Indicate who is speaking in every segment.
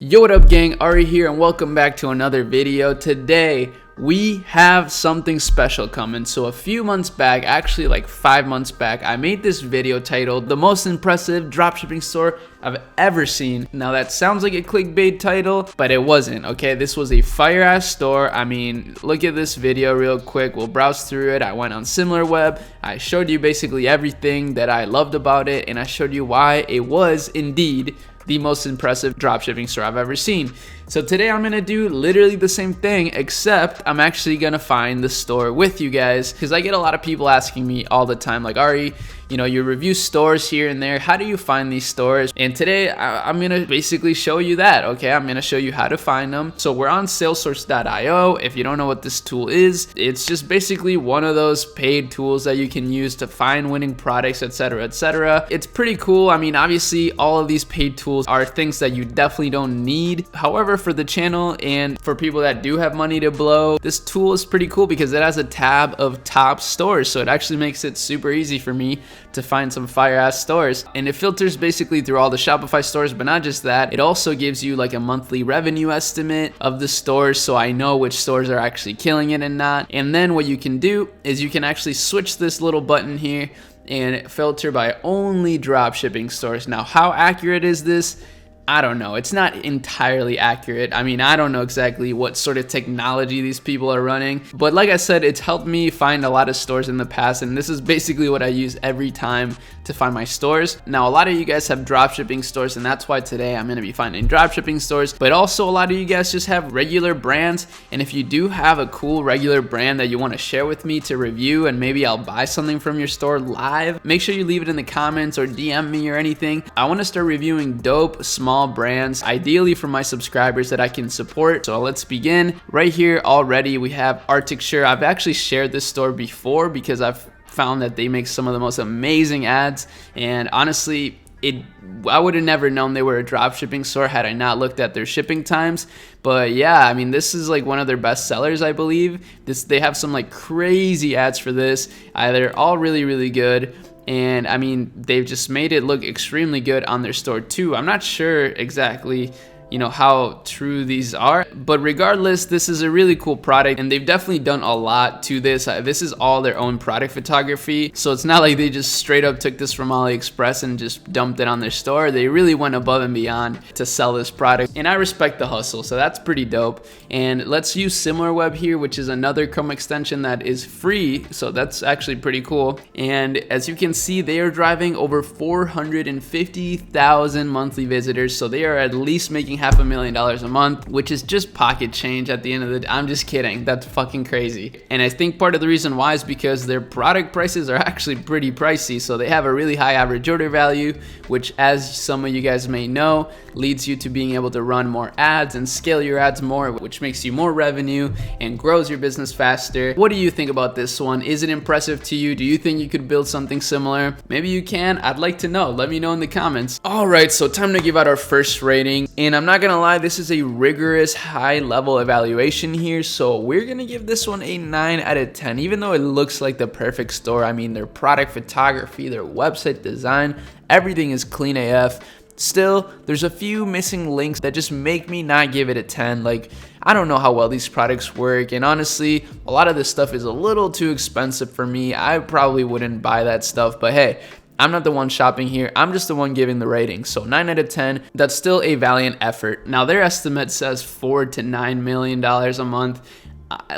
Speaker 1: Yo, what up gang, Arie here and welcome back to another video. Today we have something special coming. So a few months back, actually like 5 months back, I made this video titled the most impressive dropshipping store I've ever seen. Now that sounds like a clickbait title, but it wasn't, okay? This was a fire ass store. I mean, look at this video real quick. We'll browse through it. I went on SimilarWeb. I showed you basically everything that I loved about it, and I showed you why it was indeed the most impressive dropshipping store I've ever seen. So today I'm gonna do literally the same thing, except I'm actually gonna find the store with you guys, because I get a lot of people asking me all the time, like, Arie, you know, you review stores here and there, how do you find these stores? And today I'm gonna basically show you that, okay? I'm gonna show you how to find them. So we're on salessource.io. If you don't know what this tool is, it's just basically one of those paid tools that you can use to find winning products, etc., etc. It's pretty cool. I mean, obviously all of these paid tools are things that you definitely don't need. However, for the channel and for people that do have money to blow, this tool is pretty cool because it has a tab of top stores. So it actually makes it super easy for me to find some fire ass stores, and it filters basically through all the Shopify stores. But not just that, it also gives you like a monthly revenue estimate of the stores, so I know which stores are actually killing it and not. And then what you can do is you can actually switch this little button here and filter by only dropshipping stores. Now, how accurate is this? I don't know. It's not entirely accurate. I mean, I don't know exactly what sort of technology these people are running, but like I said, it's helped me find a lot of stores in the past, and this is basically what I use every time to find my stores. Now, a lot of you guys have dropshipping stores, and that's why today I'm going to be finding dropshipping stores, but also a lot of you guys just have regular brands, and if you do have a cool regular brand that you want to share with me to review, and maybe I'll buy something from your store live, make sure you leave it in the comments or DM me or anything. I want to start reviewing dope, small brands, ideally for my subscribers that I can support. So let's begin. Right here already we have Arctic Shirt. I've actually shared this store before because I've found that they make some of the most amazing ads, and honestly I would have never known they were a drop shipping store had I not looked at their shipping times. But yeah, I mean, this is like one of their best sellers, I believe. They have some like crazy ads for this. They're all really good. And I mean, they've just made it look extremely good on their store too. I'm not sure exactly, you know, how true these are, but regardless, this is a really cool product, and they've definitely done a lot to this. This is all their own product photography, so it's not like they just straight up took this from AliExpress and just dumped it on their store. They really went above and beyond to sell this product, and I respect the hustle, so that's pretty dope. And let's use SimilarWeb here, which is another Chrome extension that is free, so that's actually pretty cool. And as you can see, they are driving over 450,000 monthly visitors, so they are at least making $500,000 a month, which is just pocket change at the end of the day. I'm just kidding. That's fucking crazy. And I think part of the reason why is because their product prices are actually pretty pricey. So they have a really high average order value, which, as some of you guys may know, leads you to being able to run more ads and scale your ads more, which makes you more revenue and grows your business faster. What do you think about this one? Is it impressive to you? Do you think you could build something similar? Maybe you can. I'd like to know. Let me know in the comments. All right, so time to give out our first rating. And I'm not gonna lie, this is a rigorous high level evaluation here, so we're gonna give this one a 9 out of 10. Even though it looks like the perfect store, I mean, their product photography, their website design, everything is clean AF. Still, there's a few missing links that just make me not give it a 10. Like, I don't know how well these products work, and honestly, a lot of this stuff is a little too expensive for me. I probably wouldn't buy that stuff, but hey, I'm not the one shopping here. I'm just the one giving the rating. So 9 out of 10, that's still a valiant effort. Now, their estimate says $4 to $9 million a month.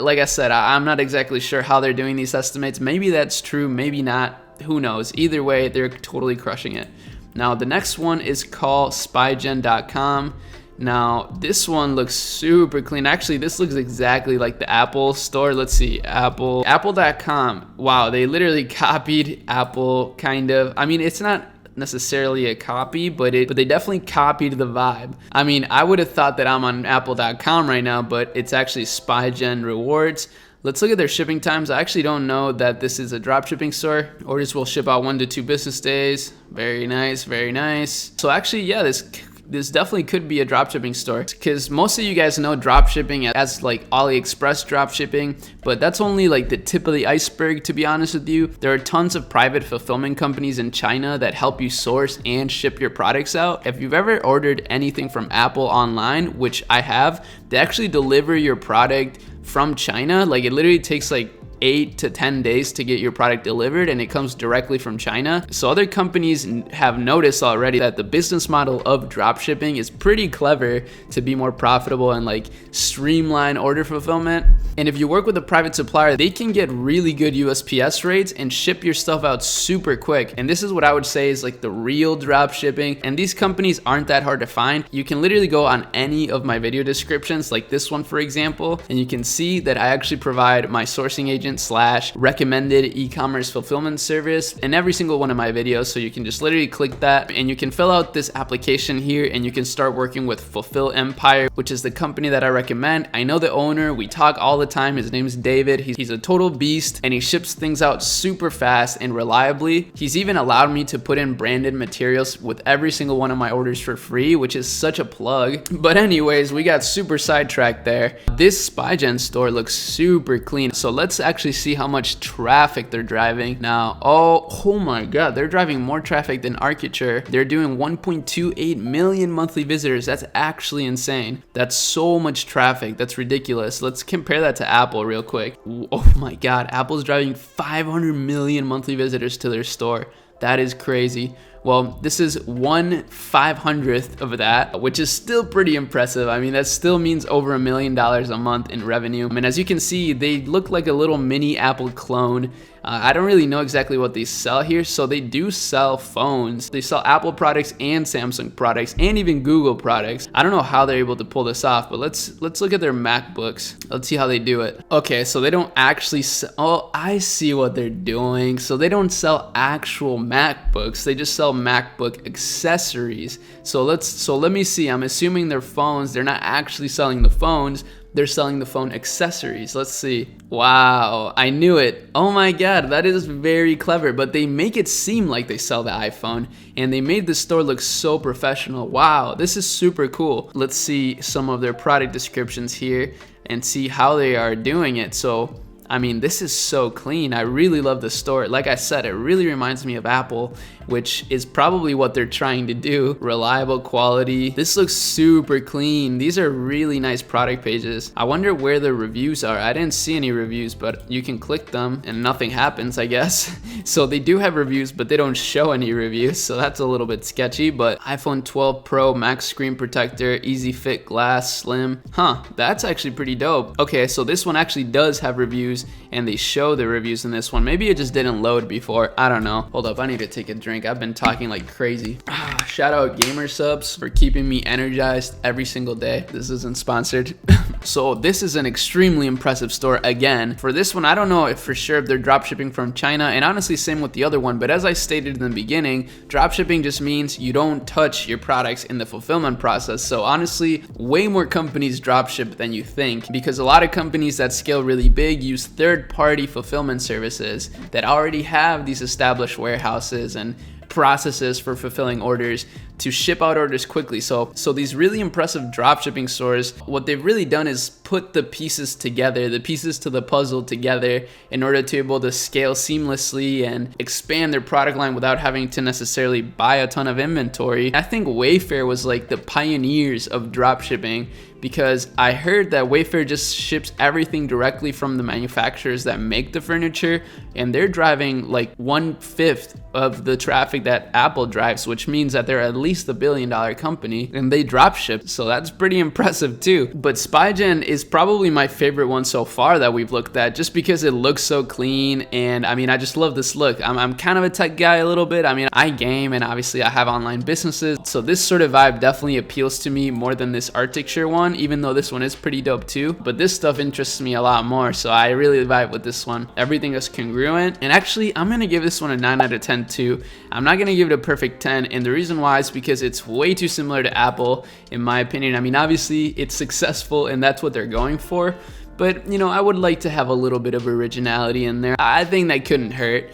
Speaker 1: Like I said, I'm not exactly sure how they're doing these estimates. Maybe that's true, maybe not. Who knows? Either way, they're totally crushing it. Now, the next one is called spygen.com. Now, this one looks super clean. Actually, this looks exactly like the Apple store. Let's see, apple.com. Wow, they literally copied Apple, kind of. I mean, it's not necessarily a copy, but they definitely copied the vibe. I mean, I would have thought that I'm on apple.com right now, but it's actually Spygen Rewards. Let's look at their shipping times. I actually don't know that this is a drop shipping store. Orders will ship out 1 to 2 business days. Very nice, very nice. So actually, yeah, this this definitely could be a dropshipping store, because most of you guys know dropshipping as like AliExpress dropshipping, but that's only like the tip of the iceberg, to be honest with you. There are tons of private fulfillment companies in China that help you source and ship your products out. If you've ever ordered anything from Apple online, which I have, they actually deliver your product from China. Like it literally takes like 8 to 10 days to get your product delivered, and it comes directly from China. So other companies have noticed already that the business model of dropshipping is pretty clever to be more profitable and like streamline order fulfillment. And if you work with a private supplier, they can get really good USPS rates and ship your stuff out super quick. And this is what I would say is like the real dropshipping. And these companies aren't that hard to find. You can literally go on any of my video descriptions, like this one for example, and you can see that I actually provide my sourcing agent / recommended e-commerce fulfillment service in every single one of my videos. So you can just literally click that and you can fill out this application here, and you can start working with Fulfill Empire, which is the company that I recommend. I know the owner, we talk all the time. His name is David. He's a total beast, and he ships things out super fast and reliably. He's even allowed me to put in branded materials with every single one of my orders for free, which is such a plug. But anyways, we got super sidetracked there. This SpyGen store looks super clean. So let's actually see how much traffic they're driving now. Oh my god, they're driving more traffic than Architecture. They're doing 1.28 million monthly visitors. That's actually insane. That's so much traffic. That's ridiculous. Let's compare that to Apple real quick. Oh my god, Apple's driving 500 million monthly visitors to their store. That is crazy. Well, this is 1/500th of that, which is still pretty impressive. I mean, that still means over $1 million a month in revenue. I mean, as you can see, they look like a little mini Apple clone. I don't really know exactly what they sell here. So they do sell phones. They sell Apple products and Samsung products and even Google products. I don't know how they're able to pull this off, but let's look at their MacBooks. Let's see how they do it. Okay, so they don't actually sell, oh, I see what they're doing. So they don't sell actual MacBooks. They just sell MacBook accessories. So let me see. I'm assuming they're phones. They're not actually selling the phones. They're selling the phone accessories. Let's see. Wow, I knew it. Oh my god, that is very clever. But they make it seem like they sell the iPhone, and they made the store look so professional. Wow, this is super cool. Let's see some of their product descriptions here and see how they are doing it. So I mean, this is so clean. I really love the store. Like I said, it really reminds me of Apple, which is probably what they're trying to do. Reliable quality. This looks super clean. These are really nice product pages. I wonder where the reviews are. I didn't see any reviews, but you can click them and nothing happens, I guess. So they do have reviews, but they don't show any reviews. So that's a little bit sketchy, but iPhone 12 Pro, Max screen protector, easy fit glass, slim. Huh, that's actually pretty dope. Okay, so this one actually does have reviews, and they show the reviews in this one. Maybe it just didn't load before. I don't know. Hold up, I need to take a drink. I've been talking like crazy. Shout out Gamer Subs for keeping me energized every single day. This isn't sponsored. So this is an extremely impressive store again. For this one, I don't know if for sure if they're dropshipping from China, and honestly same with the other one, but as I stated in the beginning, dropshipping just means you don't touch your products in the fulfillment process. So honestly, way more companies dropship than you think, because a lot of companies that scale really big use third-party fulfillment services that already have these established warehouses and processes for fulfilling orders to ship out orders quickly. So these really impressive dropshipping stores, what they've really done is put the pieces together, the pieces to the puzzle together in order to be able to scale seamlessly and expand their product line without having to necessarily buy a ton of inventory. I think Wayfair was like the pioneers of dropshipping, because I heard that Wayfair just ships everything directly from the manufacturers that make the furniture, and they're driving like 1/5 of the traffic that Apple drives, which means that they're at least $1 billion company, and they drop ship. So that's pretty impressive too. But SpyGen is probably my favorite one so far that we've looked at, just because it looks so clean. And I mean, I just love this look. I'm kind of a tech guy a little bit. I mean, I game, and obviously I have online businesses. So this sort of vibe definitely appeals to me more than this Arctic one, even though this one is pretty dope too. But this stuff interests me a lot more. So I really vibe with this one. Everything is congruent. And actually, I'm going to give this one a 9 out of 10 too. I'm not going to give it a perfect 10. And the reason why is because it's way too similar to Apple, in my opinion. I mean, obviously it's successful and that's what they're going for. But, you know, I would like to have a little bit of originality in there. I think that couldn't hurt.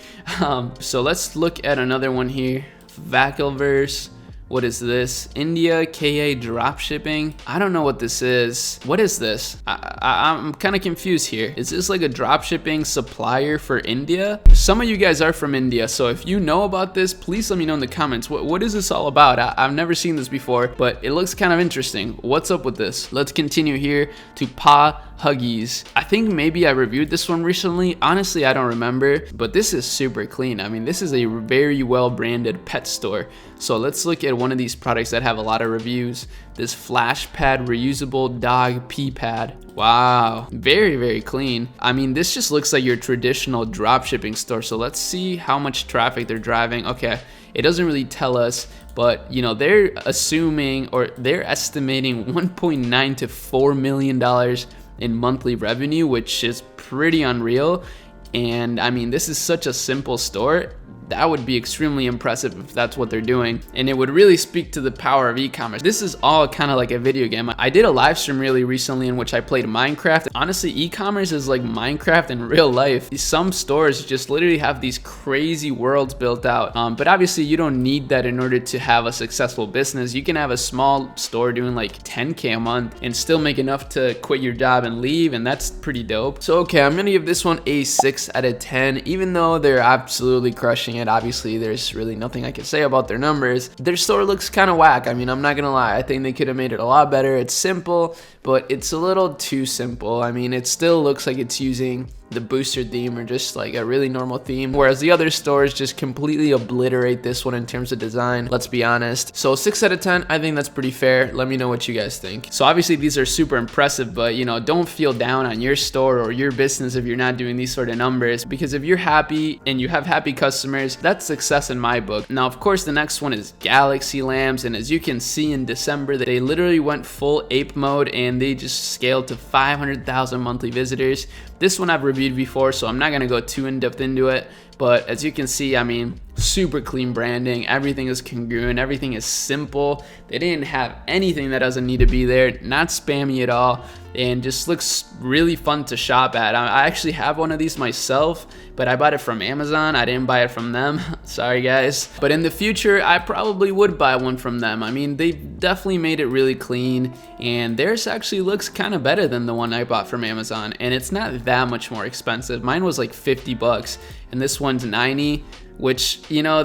Speaker 1: So let's look at another one here. Vacilverse. What is this? India KA Dropshipping. I don't know what this is. What is this? I'm kind of confused here. Is this like a dropshipping supplier for India? Some of you guys are from India, so if you know about this, please let me know in the comments. What is this all about? I've never seen this before, but it looks kind of interesting. What's up with this? Let's continue here to Pa Huggies. I think maybe I reviewed this one recently. Honestly, I don't remember, but this is super clean. I mean, this is a very well branded pet store. So let's look at one of these products that have a lot of reviews. This Flash Pad reusable dog pee pad. Wow, very clean. I mean, this just looks like your traditional dropshipping store. So let's see how much traffic they're driving. Okay, it doesn't really tell us, but you know, they're assuming, or they're estimating $1.9 to $4 million in monthly revenue, which is pretty unreal. And I mean, this is such a simple store. That would be extremely impressive if that's what they're doing, and it would really speak to the power of e-commerce. This is all kind of like a video game. I did a live stream really recently in which I played Minecraft. Honestly, e-commerce is like Minecraft in real life. Some stores just literally have these crazy worlds built out, but obviously you don't need that in order to have a successful business. You can have a small store doing like 10K a month and still make enough to quit your job and leave, and that's pretty dope. So okay, I'm gonna give this one a 6 out of 10, even though they're absolutely crushing it. Obviously, there's really nothing I can say about their numbers. Their store looks kind of whack. I mean, I'm not gonna lie. I think they could have made it a lot better. It's simple, but it's a little too simple. I mean, it still looks like it's using the booster theme or just like a really normal theme, whereas the other stores just completely obliterate this one in terms of design, let's be honest. So 6 out of 10, I think that's pretty fair. Let me know what you guys think. So obviously these are super impressive, but you know, don't feel down on your store or your business if you're not doing these sort of numbers, because if you're happy and you have happy customers, that's success in my book. Now, of course, the next one is Galaxy Lambs, and as you can see in December, they literally went full ape mode and they just scaled to 500,000 monthly visitors. This one I've reviewed before, so I'm not gonna go too in depth into it, but as you can see, I mean, super clean branding, everything is congruent, everything is simple. They didn't have anything that doesn't need to be there, not spammy at all, and just looks really fun to shop at. I actually have one of these myself, but I bought it from Amazon. I didn't buy it from them. Sorry guys. But in the future, I probably would buy one from them. I mean, they've definitely made it really clean, and theirs actually looks kind of better than the one I bought from Amazon, and it's not that much more expensive. Mine was like 50 bucks, and this one's 90. Which, you know,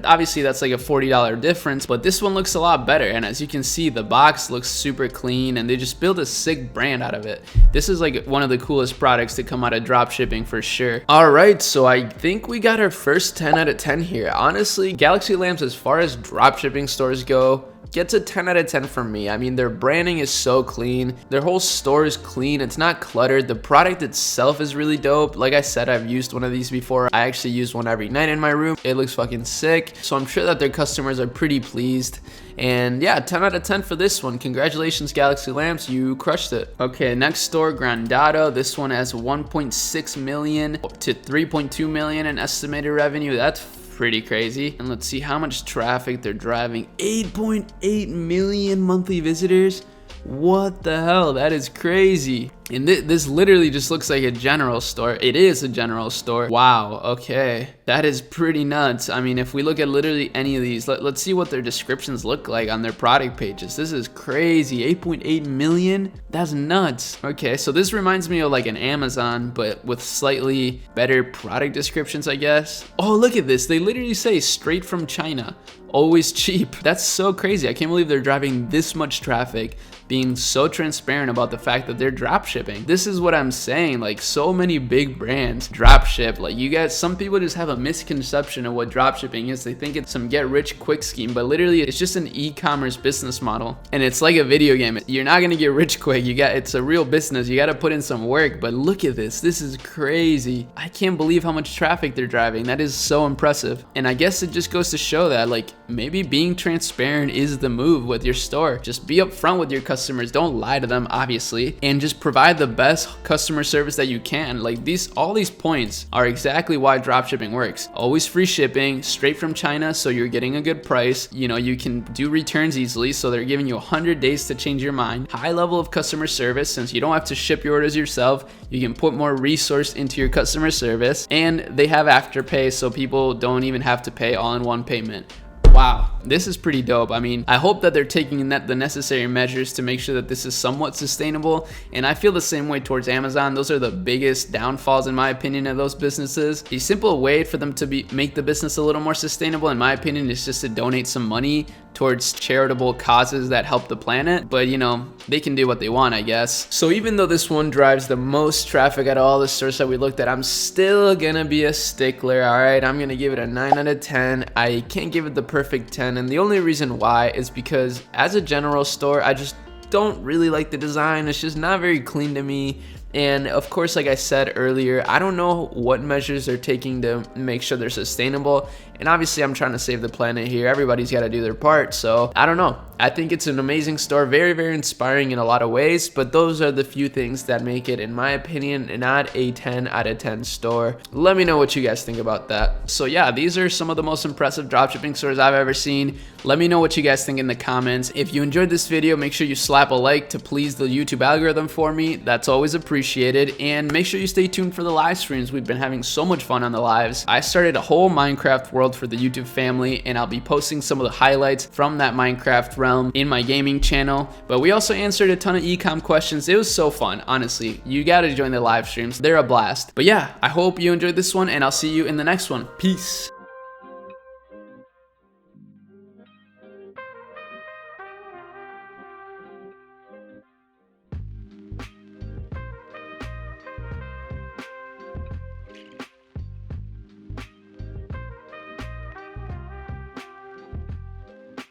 Speaker 1: obviously that's like a $40 difference, but this one looks a lot better. And as you can see, the box looks super clean and they just built a sick brand out of it. This is like one of the coolest products to come out of dropshipping for sure. All right, so I think we got our first 10 out of 10 here. Honestly, Galaxy Lambs, as far as dropshipping stores go, gets a 10 out of 10 from me. I mean, their branding is so clean. Their whole store is clean. It's not cluttered. The product itself is really dope. Like I said, I've used one of these before. I actually use one every night in my room. It looks fucking sick. So I'm sure that their customers are pretty pleased. And yeah, 10 out of 10 for this one. Congratulations, Galaxy Lamps. You crushed it. Okay, next store, Grandado. This one has 1.6 million to 3.2 million in estimated revenue. That's pretty crazy. And let's see how much traffic they're driving. 8.8 million monthly visitors. What the hell? That is crazy. And this literally just looks like a general store. It is a general store. Wow, okay. That is pretty nuts. I mean, if we look at literally any of these, let's see what their descriptions look like on their product pages. This is crazy. 8.8 million? That's nuts. Okay, so this reminds me of like an Amazon, but with slightly better product descriptions, I guess. Oh, look at this. They literally say straight from China. Always cheap. That's so crazy. I can't believe they're driving this much traffic, being so transparent about the fact that they're dropshipping. This is what I'm saying. Like, so many big brands dropship. Like, you guys, some people just have a misconception of what dropshipping is. They think it's some get rich quick scheme, but literally it's just an e-commerce business model, and it's like a video game. You're not gonna get rich quick. It's a real business. You gotta put in some work. But look at this. This is crazy. I can't believe how much traffic they're driving. That is so impressive. And I guess it just goes to show that, like, maybe being transparent is the move with your store. Just be upfront with your customers. Don't lie to them, obviously, and just provide the best customer service that you can. Like, all these points are exactly why dropshipping works. Always free shipping, straight from China, so you're getting a good price. You know, you can do returns easily, so they're giving you 100 days to change your mind. High level of customer service, since you don't have to ship your orders yourself, you can put more resource into your customer service, and they have afterpay, so people don't even have to pay all in one payment. Wow, this is pretty dope. I mean, I hope that they're taking the necessary measures to make sure that this is somewhat sustainable, and I feel the same way towards Amazon. Those are the biggest downfalls, in my opinion, of those businesses. A simple way for them to make the business a little more sustainable, in my opinion, is just to donate some money towards charitable causes that help the planet. But you know, they can do what they want, I guess. So even though this one drives the most traffic out of all the stores that we looked at, I'm still gonna be a stickler. All right, I'm gonna give it a 9 out of 10. I can't give it the perfect 10, and the only reason why is because as a general store, I just don't really like the design. It's just not very clean to me. And of course, like I said earlier, I don't know what measures they're taking to make sure they're sustainable. And obviously, I'm trying to save the planet here. Everybody's got to do their part. So I don't know. I think it's an amazing store, very, very inspiring in a lot of ways. But those are the few things that make it, in my opinion, not a 10 out of 10 store. Let me know what you guys think about that. So yeah, these are some of the most impressive dropshipping stores I've ever seen. Let me know what you guys think in the comments. If you enjoyed this video, make sure you slap a like to please the YouTube algorithm for me. That's always appreciated. And make sure you stay tuned for the live streams. We've been having so much fun on the lives. I started a whole Minecraft world for the YouTube family, and I'll be posting some of the highlights from that Minecraft realm in my gaming channel. But we also answered a ton of ecom questions. It was so fun, honestly. You gotta join the live streams. They're a blast. But yeah, I hope you enjoyed this one, and I'll see you in the next one. Peace.